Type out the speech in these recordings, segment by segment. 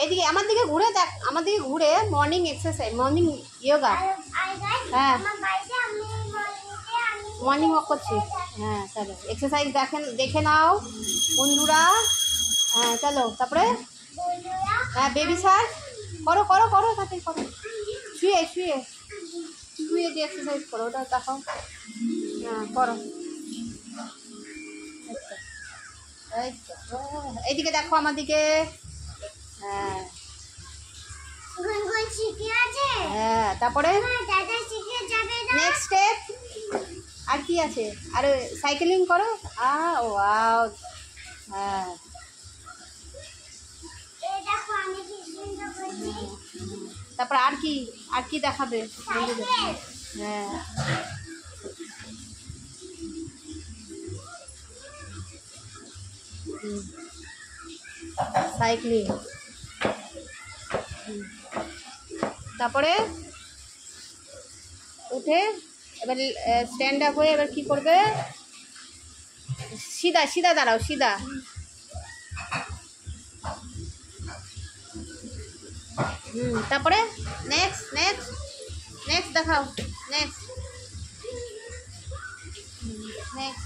এদিকে আমার দিকে ঘুরে দেখ, আমার দিকে ঘুরে। Morning exercise, morning yoga. হ্যাঁ, মর্নিং ওয়াক করছি। হ্যাঁ চলো, এক্সারসাইজ দেখে নাও বন্ধুরা। হ্যাঁ চলো, তারপরে হ্যাঁ বেবি শার্ক করো করো করো, তাড়াতাড়ি করো। শুয়ে শুয়ে শুয়ে যে এক্সারসাইজ করো, ওটা দেখাও। হ্যাঁ করো। এইদিকে দেখো আমার দিকে। হ্যাঁ হ্যাঁ, তারপরে নেক্সট স্টেপ আর কি আছে? আর সাইকেলিং করো। ওয়াও। হ্যাঁ তারপর আর কি দেখাবে? হ্যাঁ সাইক্লিং। তারপরে উঠে এবার স্ট্যান্ড আপ হয়ে এবার কি করবে? সিধা সিধা দাঁড়াও, সিধা। তারপরে নেক্সট নেক্সট নেক্সট দেখাও। Next next.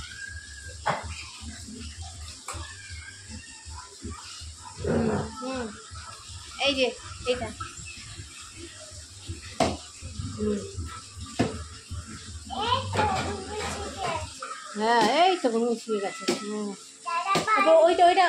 এই যে এইটা। হ্যাঁ এই তো ঘুমিয়ে শুয়ে গেছে। ওইটা ওইটা